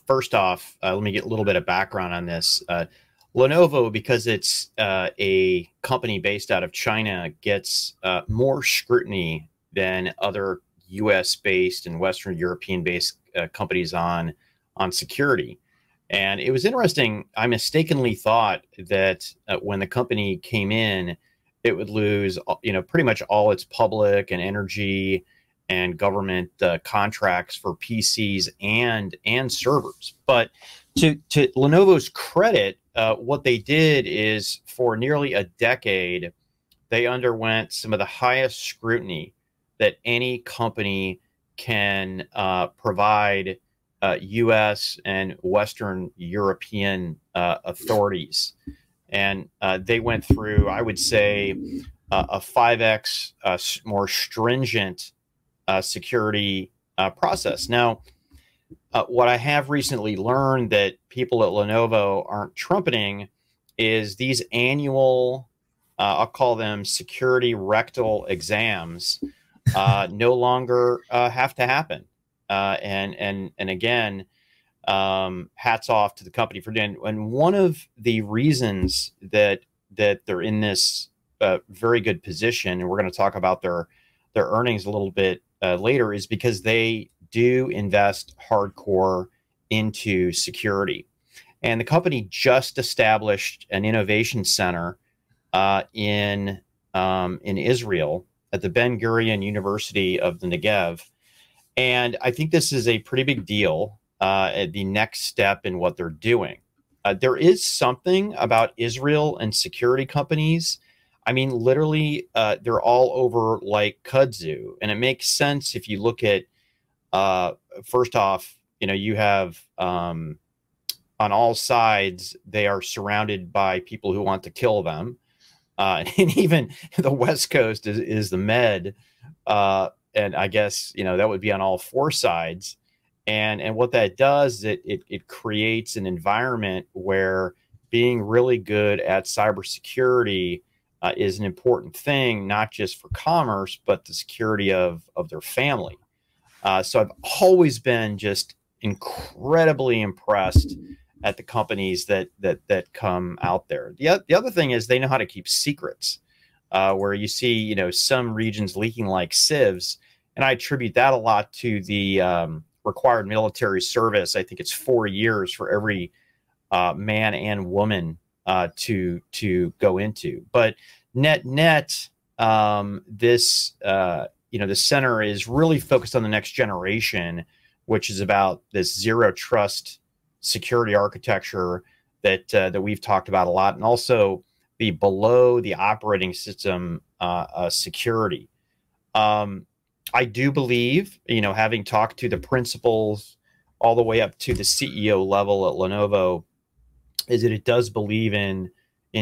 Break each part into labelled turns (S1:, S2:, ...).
S1: first off, let me get a little bit of background on this. Lenovo, because it's a company based out of China, gets more scrutiny than other U.S.-based and Western European-based companies on security. And it was interesting. I mistakenly thought that when the company came in, it would lose, pretty much all its public and energy and government contracts for PCs and servers. But to Lenovo's credit, what they did is for nearly a decade, they underwent some of the highest scrutiny that any company can provide U.S. and Western European authorities. And they went through, I would say, a 5x more stringent security process. Now, what I have recently learned that people at Lenovo aren't trumpeting is these annual, I'll call them security rectal exams, no longer have to happen. And again, hats off to the company for doing. And one of the reasons that they're in this very good position, and we're going to talk about their earnings a little bit later, is because they do invest hardcore into security. And the company just established an innovation center in Israel at the Ben Gurion University of the Negev. And I think this is a pretty big deal, the next step in what they're doing. There is something about Israel and security companies. I mean, literally, they're all over like kudzu. And it makes sense if you look at, first off, you have on all sides, they are surrounded by people who want to kill them. And even the West Coast is the Med. And I guess, that would be on all four sides. And what that does, it creates an environment where being really good at cybersecurity is an important thing, not just for commerce, but the security of their family. So I've always been just incredibly impressed at the companies that come out there. The other thing is they know how to keep secrets, where you see, some regions leaking like sieves. And I attribute that a lot to the required military service. I think it's 4 years for every man and woman to go into. But net, this the center is really focused on the next generation, which is about this zero trust security architecture that we've talked about a lot, and also the below the operating system security. I do believe, having talked to the principals all the way up to the CEO level at Lenovo, is that it does believe in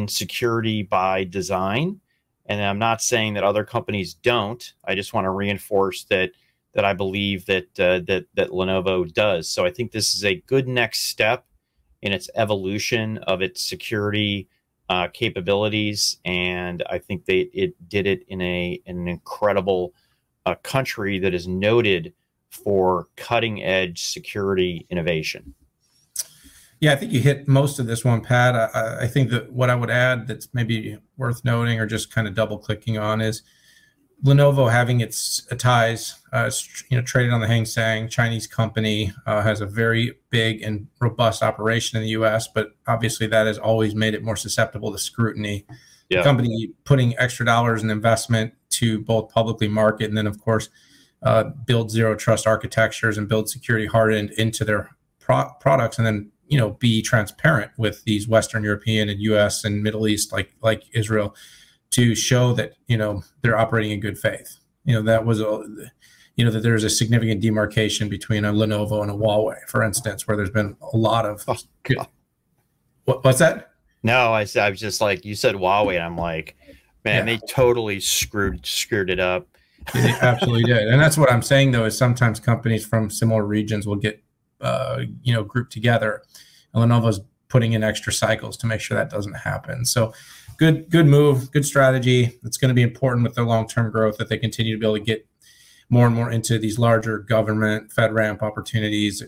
S1: security by design. And I'm not saying that other companies don't. I just want to reinforce that I believe that Lenovo does. So I think this is a good next step in its evolution of its security capabilities, and I think it did it in an incredible country that is noted for cutting edge security innovation.
S2: Yeah, I think you hit most of this one, Pat. I think that what I would add that's maybe worth noting or just kind of double clicking on is Lenovo having its ties, traded on the Hang Seng, Chinese company, has a very big and robust operation in the U.S., but obviously that has always made it more susceptible to scrutiny. Yeah. The company putting extra dollars in investment to both publicly market and then, of course, build zero trust architectures and build security hardened into their products, and then be transparent with these Western European and U.S. and Middle East, like Israel, to show that they're operating in good faith. That was that there's a significant demarcation between a Lenovo and a Huawei, for instance, where there's been a lot of what's that?
S1: No, I was just like, you said Huawei, and I'm like, man, yeah. They totally screwed it up.
S2: They absolutely did. And that's what I'm saying, though, is sometimes companies from similar regions will get grouped together, and Lenovo's putting in extra cycles to make sure that doesn't happen. So good move, good strategy. It's going to be important with their long-term growth that they continue to be able to get more and more into these larger government FedRAMP opportunities.